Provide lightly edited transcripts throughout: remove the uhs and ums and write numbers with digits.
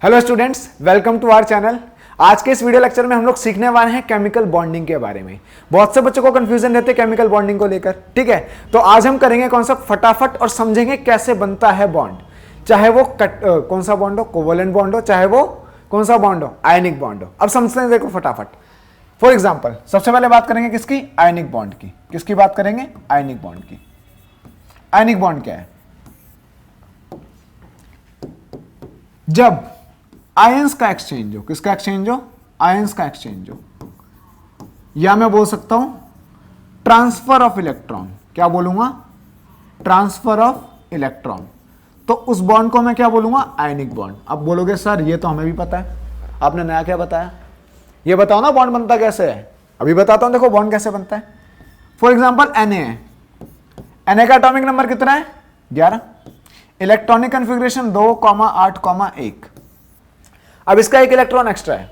Hello students, welcome to our channel. आज के इस वीडियो लेक्चर में हम लोग सीखने वाले हैं केमिकल बॉन्डिंग के बारे में। बहुत से बच्चों को कंफ्यूजन रहते हैं केमिकल बॉन्डिंग को लेकर, ठीक है। तो आज हम करेंगे कौन सा फटाफट और समझेंगे कैसे बनता है बॉन्ड, चाहे वो कौन सा बॉन्ड हो, कोवलेंट बॉन्ड हो, चाहे वो कौन सा बॉन्ड हो, आयनिक बॉन्ड हो। अब समझते हैं, देखो फटाफट। फॉर एग्जाम्पल सबसे पहले बात करेंगे किसकी, आयनिक बॉन्ड की। किसकी बात करेंगे, आयनिक बॉन्ड की। आयनिक बॉन्ड क्या है? जब आयंस का एक्सचेंज हो, किसका एक्सचेंज हो, आयंस का एक्सचेंज हो, या मैं बोल सकता हूं ट्रांसफर ऑफ इलेक्ट्रॉन। क्या बोलूंगा, ट्रांसफर ऑफ इलेक्ट्रॉन। तो उस बॉन्ड को मैं क्या बोलूंगा, आयनिक बॉन्ड। अब बोलोगे सर ये तो हमें भी पता है, आपने नया क्या बताया, ये बताओ ना बॉन्ड बनता कैसे है। अभी बताता हूं, देखो बॉन्ड कैसे बनता है। फॉर एग्जाम्पल Na है, Na का एटॉमिक नंबर कितना है, 11। Electronic configuration 2,8,1। अब इसका एक इलेक्ट्रॉन एक्स्ट्रा है।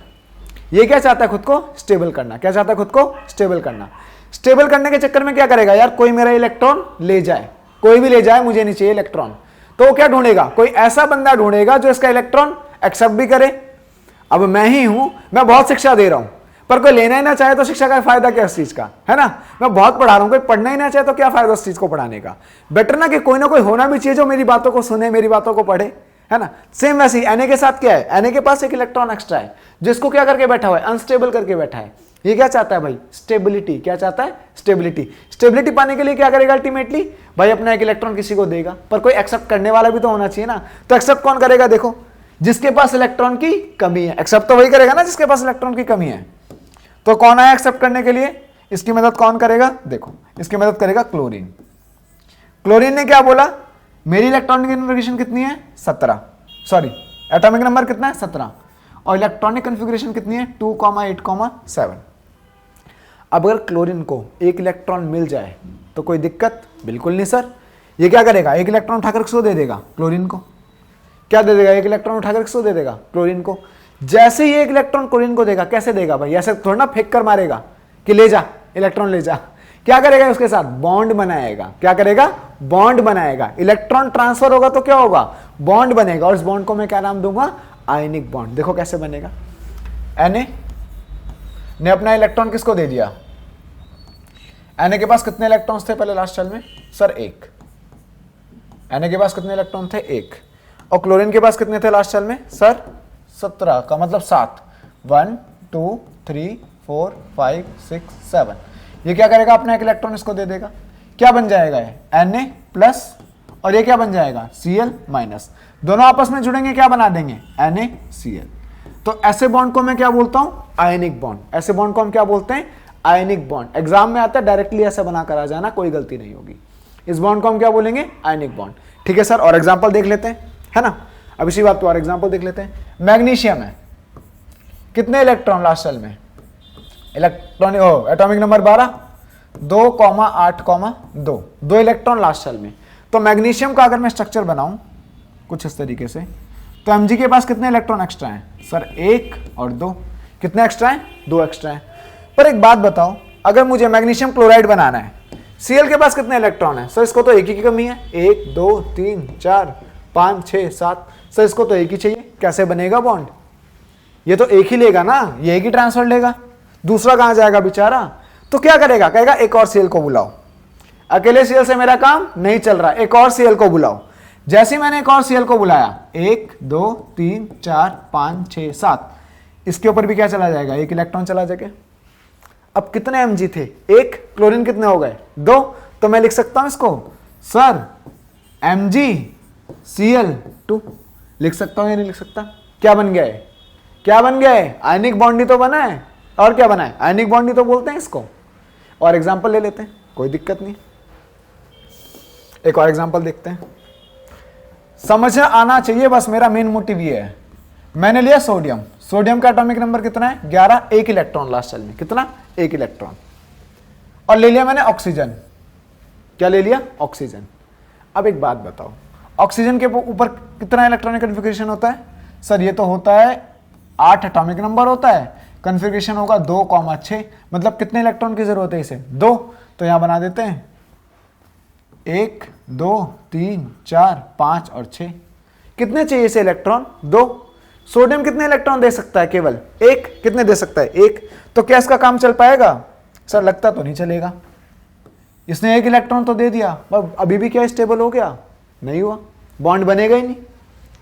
ये क्या चाहता है, खुद को स्टेबल करना। क्या चाहता है, खुद को स्टेबल करना। स्टेबल करने के चक्कर में क्या करेगा, यार कोई मेरा इलेक्ट्रॉन ले जाए, कोई भी ले जाए, मुझे नहीं चाहिए इलेक्ट्रॉन। तो वो क्या ढूंढेगा, कोई ऐसा बंदा ढूंढेगा जो इसका इलेक्ट्रॉन एक्सेप्ट भी करे। अब मैं ही हूं, मैं बहुत शिक्षा दे रहा हूं, पर कोई लेना ही ना चाहे तो शिक्षा का फायदा क्या इस चीज का, है ना। मैं बहुत पढ़ा रहा हूं, कोई पढ़ना ही ना चाहे तो क्या फायदा उस चीज को पढ़ाने का। बेटर ना कि कोई ना कोई होना भी चाहिए जो मेरी बातों को सुने, मेरी बातों को पढ़े, है ना। सेम वैसे ही Na के साथ क्या है, Na के पास एक इलेक्ट्रॉन एक्स्ट्रा है, जिसको क्या करके बैठा हुआ है, अनस्टेबल करके बैठा है। ये क्या चाहता है भाई, स्टेबिलिटी। क्या चाहता है, स्टेबिलिटी। स्टेबिलिटी पाने के लिए क्या करेगा अल्टीमेटली, भाई अपना एक इलेक्ट्रॉन किसी को देगा, पर कोई एक्सेप्ट करने वाला भी तो होना चाहिए ना। तो एक्सेप्ट कौन करेगा, देखो जिसके पास इलेक्ट्रॉन की कमी है। एक्सेप्ट तो वही करेगा ना जिसके पास इलेक्ट्रॉन की कमी है। तो कौन आया एक्सेप्ट करने के लिए, इसकी मदद कौन करेगा, देखो इसकी मदद करेगा क्लोरीन। क्लोरीन ने क्या बोला, मेरी इलेक्ट्रॉनिक कन्फिग्रेशन कितनी है, 17, सॉरी एटॉमिक नंबर कितना है, 17, और इलेक्ट्रॉनिक कन्फिग्रेशन कितनी है, 2,8,7। अब अगर क्लोरीन को एक इलेक्ट्रॉन मिल जाए तो कोई दिक्कत, बिल्कुल नहीं सर। ये क्या करेगा, एक इलेक्ट्रॉन उठाकर किसको दे देगा, क्लोरीन को। क्या दे देगा, एक इलेक्ट्रॉन उठाकर किसको दे देगा, क्लोरीन को। जैसे ही एक इलेक्ट्रॉन क्लोरीन को देगा, कैसे देगा भाई, ऐसे थोड़ा ना फेंक कर मारेगा कि ले जा इलेक्ट्रॉन ले जा। क्या करेगा, उसके साथ बॉन्ड बनाएगा। क्या करेगा, बॉन्ड बनाएगा। इलेक्ट्रॉन ट्रांसफर होगा तो क्या होगा, बॉन्ड बनेगा, और इस बॉन्ड को मैं क्या नाम दूंगा, आयनिक बॉन्ड। देखो कैसे बनेगा। Na ने अपना इलेक्ट्रॉन किसको दे दिया, Na के पास कितने इलेक्ट्रॉन्स थे पहले लास्ट सेल में, सर 1। Na के पास कितने इलेक्ट्रॉन थे, 1। और क्लोरीन के पास कितने थे लास्ट सेल में, सर 17, का मतलब 7। 1 2 3 4 5 6 7। ये क्या करेगा, अपना एक इलेक्ट्रॉन इसको दे देगा। क्या बन जाएगा, Na प्लस, और ये क्या बन जाएगा, Cl माइनस। दोनों आपस में जुड़ेंगे, क्या बना देंगे, NaCl। तो ऐसे बॉन्ड को मैं क्या बोलता हूं, आयनिक बॉन्ड। ऐसे बॉन्ड को हम क्या बोलते हैं, आयनिक बॉन्ड। एग्जाम में आता है, डायरेक्टली ऐसे बना कर आ जाना, कोई गलती नहीं होगी। इस बॉन्ड को हम क्या बोलेंगे, आयनिक बॉन्ड। ठीक है सर, और एग्जाम्पल देख लेते हैं, है ना। अब इसी बात पर और एग्जाम्पल देख लेते हैं। मैग्नीशियम है, कितने इलेक्ट्रॉन लास्ट सेल में, electron atomic number 12, 2,8,2, 2 electron last shell में। तो मैग्नीशियम का अगर मैं स्ट्रक्चर बनाऊं कुछ इस तरीके से, तो Mg के पास कितने इलेक्ट्रॉन एक्स्ट्रा हैं, सर 1 और 2। कितने एक्स्ट्रा हैं, 2 एक्स्ट्रा हैं। पर एक बात बताओ, अगर मुझे मैग्नीशियम क्लोराइड बनाना है, Cl के पास कितने इलेक्ट्रॉन है, सर इसको तो एक ही की कमी है, 1 2 3 4 5 6 7। सर इसको तो एक ही चाहिए, कैसे बनेगा बॉन्ड, ये तो एक ही लेगा ना, ये एक ही ट्रांसफर लेगा, दूसरा कहां जाएगा बेचारा। तो क्या करेगा, कहेगा एक और Cl को बुलाओ, अकेले Cl से मेरा काम नहीं चल रहा, एक और Cl को बुलाओ। जैसे ही मैंने एक और Cl को बुलाया, 1 2 3 4 5 6 7, इसके ऊपर भी क्या चला जाएगा, एक इलेक्ट्रॉन चला जाएगा। अब कितने Mg थे, 1, क्लोरीन कितने हो गए, 2। तो मैं लिख सकता हूं इसको, सर MgCl2 लिख सकता हूं या नहीं लिख सकता। क्या बन गया है, क्या बन गया है, आयनिक बॉन्ड ही तो बना है। और क्या बना है, आयनिक बॉन्ड ही तो बोलते हैं इसको। और एग्जांपल ले लेते हैं, कोई दिक्कत नहीं। एक और एग्जांपल देखते हैं, समझ आना चाहिए बस, मेरा मेन मोटिव ये है। मैंने लिया सोडियम, सोडियम का एटॉमिक नंबर कितना है, 11, 1 इलेक्ट्रॉन लास्ट सेल में, कितना, 1 इलेक्ट्रॉन। और ले लिया मैंने ऑक्सीजन, क्या ले लिया, ऑक्सीजन। अब एक बात बताओ, ऑक्सीजन के ऊपर कितना इलेक्ट्रॉनिक कन्फिग्रेशन होता है, सर ये तो होता है 8 एटॉमिक नंबर होता है, कन्फिग्रेशन होगा 2,6। मतलब कितने इलेक्ट्रॉन की जरूरत है इसे, 2। तो यहां बना देते हैं 1 2 3 4 5 और 6। कितने चाहिए इसे इलेक्ट्रॉन, 2। सोडियम कितने इलेक्ट्रॉन दे सकता है? केवल एक। कितने दे सकता है? एक। तो क्या इसका काम चल पाएगा? सर लगता तो नहीं चलेगा। इसने एक इलेक्ट्रॉन तो दे दिया, पर अभी भी क्या स्टेबल हो गया? नहीं हुआ, बॉन्ड बनेगा ही नहीं।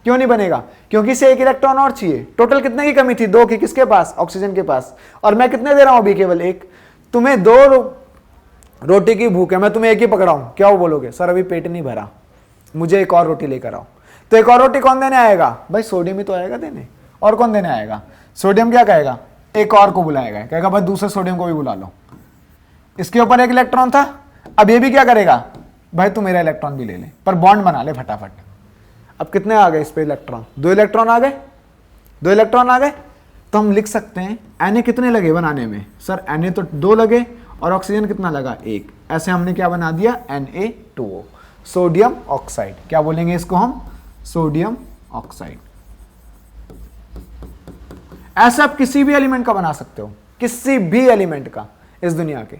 क्यों नहीं बनेगा? क्योंकि इसे एक इलेक्ट्रॉन और चाहिए। टोटल कितने की कमी थी? 2 की। किसके पास? ऑक्सीजन के पास। और मैं कितने दे रहा हूं अभी? केवल एक। तुम्हें 2 रोटी की भूख है, मैं तुम्हें एक ही पकड़ाऊं, क्या वो बोलोगे? सर अभी पेट नहीं भरा, मुझे एक और रोटी लेकर आओ। तो एक और रोटी कौन देने आएगा? भाई सोडियम ही तो आएगा देने। और कौन देने आएगा? सोडियम क्या कहेगा? एक और को बुलाएगा, कहेगा भाई दूसरे सोडियम को भी बुला लो। इसके ऊपर एक इलेक्ट्रॉन था, अब ये भी क्या करेगा? भाई तू मेरा इलेक्ट्रॉन भी ले ले, पर बॉन्ड बना ले फटाफट। अब कितने आ गए इस पे इलेक्ट्रॉन? 2 इलेक्ट्रॉन आ गए। 2 इलेक्ट्रॉन आ गए, तो हम लिख सकते हैं Na कितने लगे बनाने में? सर Na तो 2 लगे, और ऑक्सीजन कितना लगा? 1। ऐसे हमने क्या बना दिया? Na2O, sodium oxide. क्या बोलेंगे इसको हम? Sodium oxide. ऐसा आप किसी भी एलिमेंट का बना सकते हो, किसी भी एलिमेंट का इस दुनिया के,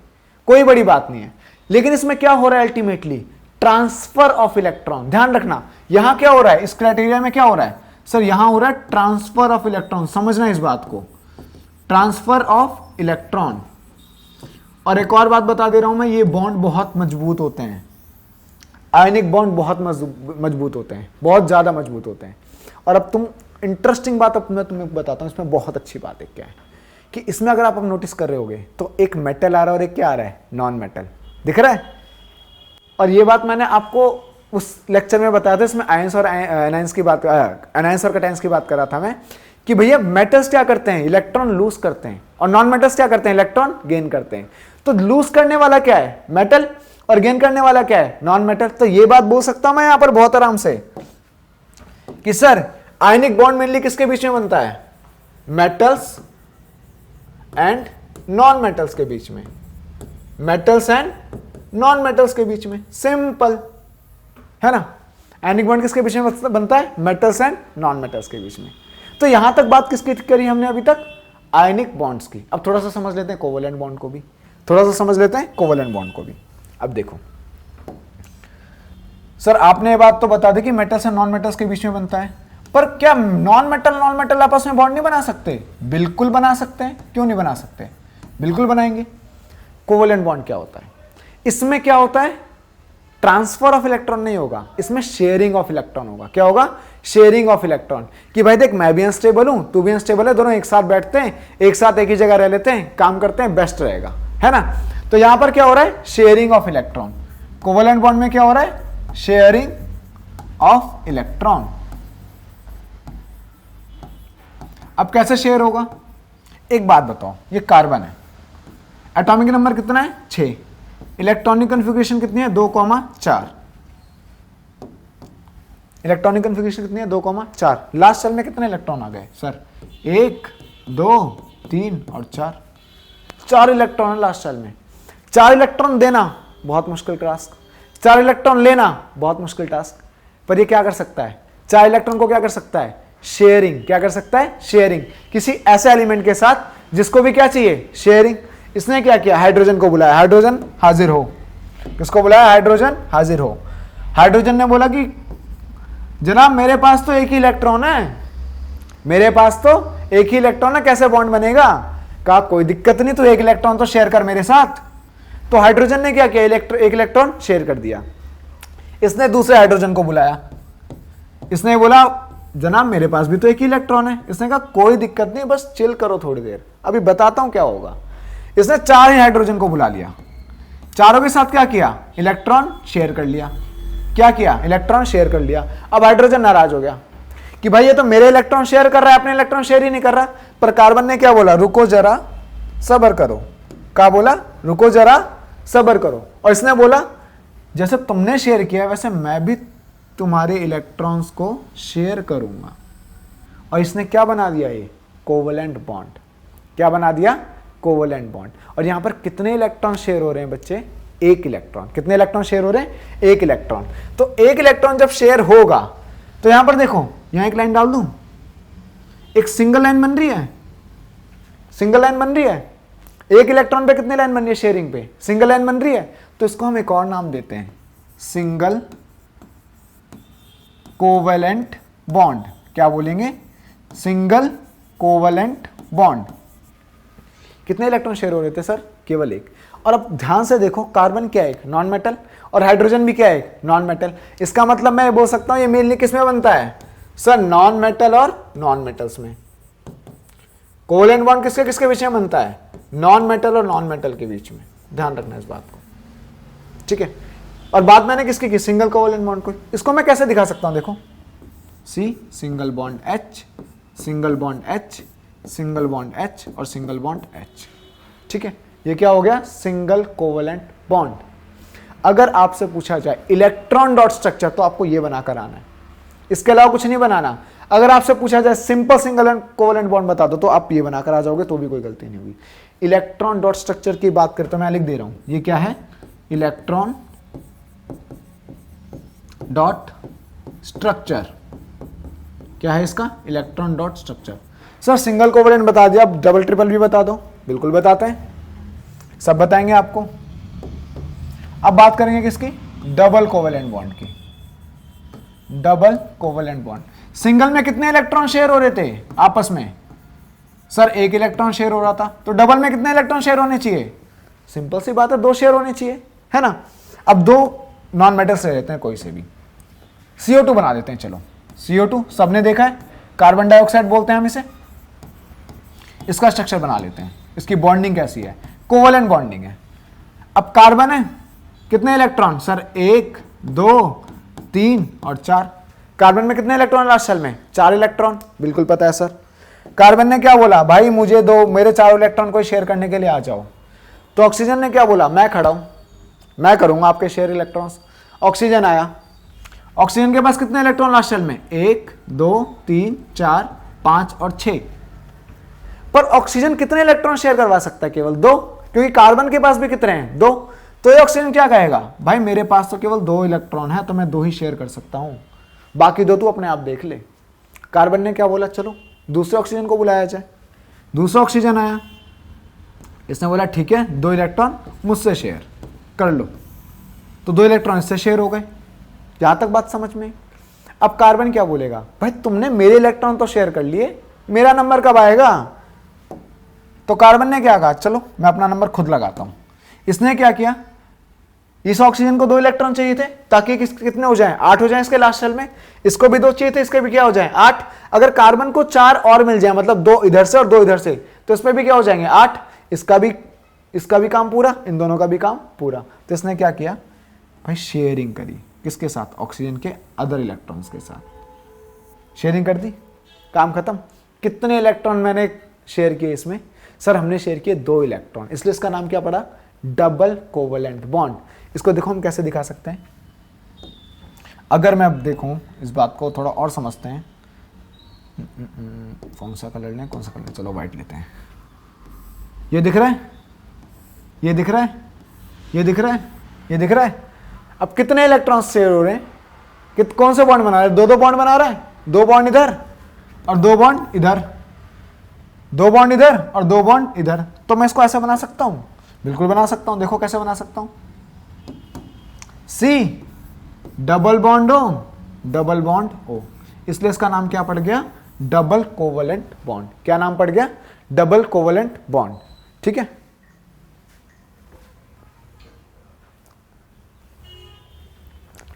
कोई बड़ी बात नहीं है। लेकिन इसमें क्या हो रहा है? Ultimately transfer of electron. ध्यान रखना, यहां क्या हो रहा है? इस क्राइटेरिया में क्या हो रहा है? सर यहां हो रहा है ट्रांसफर ऑफ इलेक्ट्रॉन। समझना इस बात को, ट्रांसफर ऑफ इलेक्ट्रॉन। और एक और बात बता दे रहा हूं मैं, ये बॉन्ड बहुत मजबूत होते हैं। आयनिक बॉन्ड बहुत मजबूत होते हैं, बहुत ज्यादा मजबूत होते हैं। और अब तुम इंटरेस्टिंग बात अब मैं तुम्हें बताता हूं, इसमें बहुत अच्छी बात है क्या है कि इसमें अगर आप अब नोटिस कर रहे होगे तो एक मेटल आ रहा है और एक क्या आ रहा है? Non metal. दिख रहा है? और ये बात मैंने आपको उस लेक्चर में बताया था, इसमें आयंस और एनायंस की बात, एनायंस और कैटायंस की बात कर रहा था मैं, कि भैया मेटल्स क्या करते हैं? इलेक्ट्रॉन लूज करते हैं, और नॉन मेटल्स क्या करते हैं? इलेक्ट्रॉन गेन करते हैं। तो लूज करने वाला क्या है? मेटल, और गेन करने वाला क्या है? Non metal. तो ये बात बोल सकता हूं मैं यहां पर बहुत आराम से कि सर आयनिक बॉन्ड मेनली किसके बीच में बनता है? मेटल्स एंड नॉन मेटल्स के बीच में। मेटल्स एंड नॉन मेटल्स के बीच में, सिंपल है ना। आयनिक बॉन्ड किसके बीच में बनता है? मेटल्स एंड नॉन मेटल्स के बीच में। तो यहां तक बात किसकी करी हमने अभी तक? आयनिक बॉन्ड्स की। अब थोड़ा सा समझ लेते हैं कोवलेंट बॉन्ड को भी, थोड़ा सा समझ लेते हैं कोवलेंट बॉन्ड को भी। अब देखो सर, आपने ये बात तो बता दी कि मेटल्स एंड नॉन मेटल्स के बीच में बनता है, पर क्या नॉन मेटल आपस में बॉन्ड नहीं बना सकते? बिल्कुल बना सकते हैं। क्यों नहीं बना सकते? बिल्कुल बनाएंगे। कोवलेंट बॉन्ड क्या होता है? इसमें क्या होता है? ट्रांसफर ऑफ इलेक्ट्रॉन नहीं होगा, इसमें शेयरिंग ऑफ इलेक्ट्रॉन होगा। क्या होगा? Sharing of electron. कि भाई देख, मैं भी अनस्टेबल हूं, तू भी अनस्टेबल है, दोनों एक साथ बैठते हैं, एक साथ एक ही जगह रह लेते हैं, काम करते हैं, बेस्ट रहेगा, है ना। तो यहां पर क्या हो रहा है? Sharing of electron. Covalent bond में क्या हो रहा है? Sharing of electron. अब कैसे शेयर होगा? एक बात बताओ, ये कार्बन है, एटॉमिक नंबर कितना है? 6। इलेक्ट्रॉनिक कन्फिगरेशन कितनी है? 2,4। इलेक्ट्रॉनिक कन्फिगरेशन कितनी है? 2,4। लास्ट सेल में कितने इलेक्ट्रॉन आ गए? सर 1, 2, 3 और 4। 4 इलेक्ट्रॉन है लास्ट सेल में। 4 इलेक्ट्रॉन देना बहुत मुश्किल टास्क, 4 इलेक्ट्रॉन लेना बहुत मुश्किल टास्क। पर ये क्या कर सकता है? 4 इलेक्ट्रॉन को क्या कर सकता है? शेयरिंग। क्या कर सकता है? शेयरिंग। किसी ऐसे एलिमेंट के साथ जिसको भी क्या चाहिए? शेयरिंग। इसने क्या किया? हाइड्रोजन को बुलाया, हाइड्रोजन हाजिर हो। किसको बुलाया? हाइड्रोजन हाजिर हो। हाइड्रोजन ने बोला कि जनाब मेरे पास तो एक ही इलेक्ट्रॉन है, मेरे पास तो एक ही इलेक्ट्रॉन है, कैसे बॉन्ड बनेगा? कहा कोई दिक्कत नहीं, तो एक इलेक्ट्रॉन तो शेयर कर मेरे साथ। तो हाइड्रोजन ने क्या किया? एक इलेक्ट्रॉन शेयर कर दिया। इसने दूसरे हाइड्रोजन को बुलाया, इसने बोला जनाब मेरे पास भी तो एक ही इलेक्ट्रॉन है। इसने कहा कोई दिक्कत नहीं, बस चिल करो थोड़ी देर, अभी बताता हूं क्या होगा। इसने 4 ही हाइड्रोजन को बुला लिया, चारों के साथ क्या किया? इलेक्ट्रॉन शेयर कर लिया। क्या किया? इलेक्ट्रॉन शेयर कर लिया। अब हाइड्रोजन नाराज हो गया कि भाई ये तो मेरे इलेक्ट्रॉन शेयर कर रहा है, अपने इलेक्ट्रॉन शेयर ही नहीं कर रहा। पर कार्बन ने क्या बोला? रुको जरा सब्र करो। क्या बोला? रुको जरा सब्र करो। और इसने बोला जैसे तुमने शेयर किया वैसे मैं भी तुम्हारे इलेक्ट्रॉन्स को शेयर करूंगा। और इसने क्या बना दिया? ये कोवलेंट बॉन्ड। क्या बना दिया? Covalent bond. और यहां पर कितने इलेक्ट्रॉन शेयर हो रहे हैं बच्चे? 1 इलेक्ट्रॉन। कितने इलेक्ट्रॉन शेयर हो रहे हैं? 1 इलेक्ट्रॉन। तो 1 इलेक्ट्रॉन जब शेयर होगा तो यहां पर देखो, यहां एक लाइन डाल दूं, एक सिंगल लाइन बन रही है, सिंगल लाइन बन रही है। 1 इलेक्ट्रॉन पे कितने लाइन बन रही है? शेयरिंग पे सिंगल लाइन बन रही है। तो इसको हम एक और नाम देते हैं, सिंगल कोवेलेंट बॉन्ड। क्या बोलेंगे? Single covalent bond. कितने इलेक्ट्रॉन शेयर हो रहे थे सर? केवल एक। और अब ध्यान से देखो, कार्बन क्या है? एक नॉन मेटल, और हाइड्रोजन भी क्या है? Non metal. इसका मतलब मैं बोल सकता हूं ये मेनली किस में बनता है सर? नॉन मेटल और नॉन मेटल्स में। कोवलेंट बॉन्ड किसके किसके बीच में बनता है? नॉन मेटल और नॉन मेटल के बीच में। ध्यान रखना इस बात को, ठीक है। और बात मैंने किसकी की? सिंगल कोवलेंट बॉन्ड को। इसको मैं कैसे दिखा सकता हूं? देखो, C single bond H, single bond H, single bond H और सिंगल बॉन्ड एच, ठीक है। ये क्या हो गया? Single covalent bond. अगर आपसे पूछा जाए इलेक्ट्रॉन डॉट स्ट्रक्चर, तो आपको ये बनाकर आना है, इसके अलावा कुछ नहीं बनाना। अगर आपसे पूछा जाए सिंपल सिंगल कोवलेंट बॉन्ड बता दो, तो आप ये बनाकर आ जाओगे, तो भी कोई गलती नहीं होगी। इलेक्ट्रॉन डॉट स्ट्रक्चर की बात करते मैं लिख दे रहा हूं, ये क्या है? Electron dot structure. क्या है इसका? Electron dot structure. Sir single covalent बता दिया, अब डबल ट्रिपल भी बता दो। बिल्कुल बताते हैं, सब बताएंगे आपको। अब बात करेंगे किसकी? डबल कोवलेंट बॉन्ड की। डबल कोवलेंट बॉन्ड, सिंगल में कितने इलेक्ट्रॉन शेयर हो रहे थे आपस में? सर एक इलेक्ट्रॉन शेयर हो रहा था। तो डबल में कितने इलेक्ट्रॉन शेयर होने चाहिए? सिंपल सी बात है, दो शेयर होने चाहिए, है ना। अब दो नॉन मेटल्स ले लेते हैं कोई से भी, CO2 बना देते हैं। चलो CO2 सबने देखा है, कार्बन डाइऑक्साइड बोलते हैं हम इसे। इसका स्ट्रक्चर बना लेते हैं, इसकी बॉन्डिंग कैसी है? कोवलेंट बॉन्डिंग है। अब कार्बन है, कितने इलेक्ट्रॉन? सर 1 2 3 और 4। कार्बन में कितने इलेक्ट्रॉन लास्ट शेल में? 4 इलेक्ट्रॉन। बिल्कुल पता है सर। कार्बन ने क्या बोला? भाई मुझे दो, मेरे 4 इलेक्ट्रॉन को शेयर करने के लिए आ जाओ। तो ऑक्सीजन ने क्या बोला? मैं खड़ा हूं, मैं करूंगा आपके शेयर इलेक्ट्रॉन्स। ऑक्सीजन आया, ऑक्सीजन के पास कितने इलेक्ट्रॉन लास्ट शेल में? 1 2 3 4 5 और 6। पर ऑक्सीजन कितने इलेक्ट्रॉन शेयर करवा सकता है? केवल 2, क्योंकि कार्बन के पास भी कितने हैं? 2। तो ये ऑक्सीजन क्या कहेगा? भाई मेरे पास तो केवल 2 इलेक्ट्रॉन है, तो मैं 2 ही शेयर कर सकता हूं, बाकी 2 तू अपने आप देख ले। कार्बन ने क्या बोला? चलो दूसरे ऑक्सीजन को बुलाया जाए। दूसरा ऑक्सीजन आया, इसने बोला ठीक है 2 इलेक्ट्रॉन मुझसे शेयर कर लो, तो 2 इलेक्ट्रॉन इससे शेयर हो गए। यहां तक बात समझ में? अब कार्बन क्या बोलेगा? भाई तुमने मेरे इलेक्ट्रॉन तो शेयर कर लिए, मेरा नंबर कब आएगा? तो कार्बन ने क्या कहा? चलो मैं अपना नंबर खुद लगाता हूं। इसने क्या किया? इस ऑक्सीजन को 2 इलेक्ट्रॉन चाहिए थे, ताकि कितने हो जाएं? 8 हो जाएं इसके लास्ट शेल में। इसको भी 2 चाहिए थे, इसके भी क्या हो जाएं? 8। अगर कार्बन को 4 और मिल जाए, मतलब 2 इधर से और 2 इधर से, तो इसमें भी क्या हो जाएंगे? 8। इसका भी काम पूरा, इन दोनों का भी काम पूरा। तो इसने क्या किया भाई? शेयरिंग करी। किसके साथ? ऑक्सीजन के अदर इलेक्ट्रॉन्स के साथ शेयरिंग कर दी, काम खत्म। कितने इलेक्ट्रॉन मैंने शेयर किए इसमें? सर हमने शेयर किए 2 इलेक्ट्रॉन, इसलिए इसका नाम क्या पड़ा? Double covalent bond. इसको देखो हम कैसे दिखा सकते हैं। अगर मैं अब देखूं इस बात को थोड़ा और समझते हैं। कौन सा कलर लें, कौन सा कलर? चलो व्हाइट लेते हैं। ये दिख रहा है, ये दिख रहा है, ये दिख रहा है, ये दिख रहा है। अब कितने इलेक्ट्रॉन शेयर हो रहे हैं? कौन से बॉन्ड बना रहे हैं? 2 बॉन्ड बना रहा है। 2 बॉन्ड इधर और 2 बॉन्ड इधर, 2 बॉन्ड इधर और 2 बॉन्ड इधर। तो मैं इसको ऐसे बना सकता हूं, बिल्कुल बना सकता हूं। देखो कैसे बना सकता हूं। C double bond O, double bond O, इसलिए इसका नाम क्या पड़ गया? Double covalent bond. क्या नाम पड़ गया? डबल कोवलेंट बॉन्ड, ठीक है।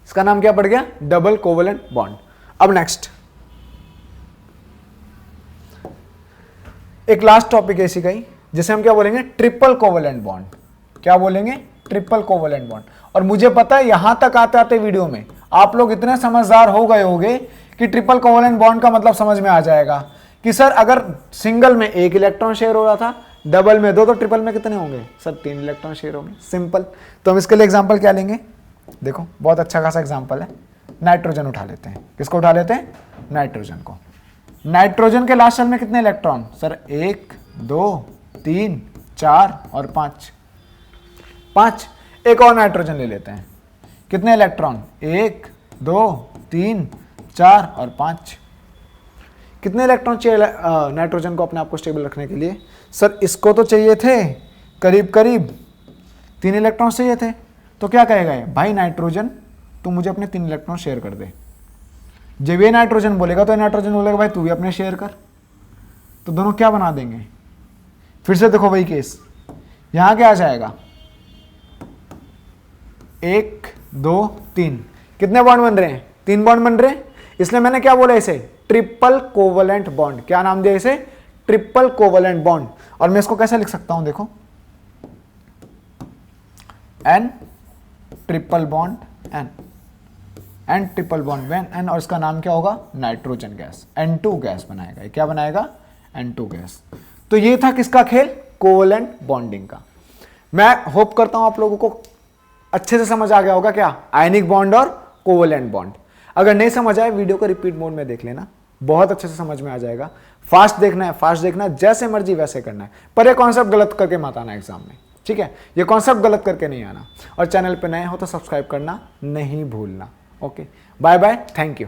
इसका नाम क्या पड़ गया? Double covalent bond. अब नेक्स्ट एक लास्ट टॉपिक ऐसी कही जिसे हम क्या बोलेंगे? Triple covalent bond. क्या बोलेंगे? Triple covalent bond. और मुझे पता है यहां तक आते आते वीडियो में आप लोग इतने समझदार हो गए होंगे कि ट्रिपल कोवलेंट बॉन्ड का मतलब समझ में आ जाएगा कि सर अगर सिंगल में 1 इलेक्ट्रॉन शेयर हो रहा था, डबल में 2, तो ट्रिपल में कितने होंगे? सर 3 इलेक्ट्रॉन शेयर होंगे। सिंपल। तो हम इसके लिए एग्जांपल क्या लेंगे? देखो बहुत अच्छा खासा एग्जांपल है। नाइट्रोजन उठा लेते हैं। किसको उठा लेते हैं? नाइट्रोजन को। नाइट्रोजन के लास्ट शेल में कितने इलेक्ट्रॉन? सर 1 2 3 4 और 5। 5। एक और नाइट्रोजन ले लेते हैं। कितने इलेक्ट्रॉन? 1 2 3 4 और 5। कितने इलेक्ट्रॉन चाहिए नाइट्रोजन को अपने आप को स्टेबल रखने के लिए? सर इसको तो चाहिए थे करीब करीब 3 इलेक्ट्रॉन चाहिए थे। तो क्या कहेगा ये? भाई नाइट्रोजन तू मुझे अपने 3 इलेक्ट्रॉन शेयर कर दे। जब ये नाइट्रोजन बोलेगा तो नाइट्रोजन बोलेगा भाई तू भी अपने शेयर कर, तो दोनों क्या बना देंगे। फिर से देखो वही केस, यहां क्या आ जाएगा 1 2 3, कितने बॉन्ड बन रहे हैं, 3 बॉन्ड बन रहे हैं। इसलिए मैंने क्या बोला इसे, ट्रिपल कोवलेंट बॉन्ड। क्या नाम दिया इसे, ट्रिपल कोवलेंट बॉन्ड। और मैं इसको कैसे लिख सकता हूं, देखो N triple bond N triple bond N, और इसका नाम क्या होगा, नाइट्रोजन गैस, N2 गैस बनाएगा। क्या बनाएगा, N2 गैस। तो ये था किसका खेल, कोवलेंट बॉन्डिंग का। मैं होप करता हूं आप लोगों को अच्छे से समझ आ गया होगा, क्या आयनिक बॉन्ड और कोवलेंट बॉन्ड। अगर नहीं समझ आए वीडियो को रिपीट मोड में देख लेना, बहुत अच्छे से समझ में आ जाएगा। फास्ट देखना है, फास्ट देखना है, जैसे मर्जी वैसे करना है, पर ये कॉन्सेप्ट गलत करके मत आना एग्जाम में, ठीक है। ये कॉन्सेप्ट गलत करके नहीं आना। और चैनल पे नए हो तो सब्सक्राइब करना नहीं भूलना। Okay, bye bye, thank you.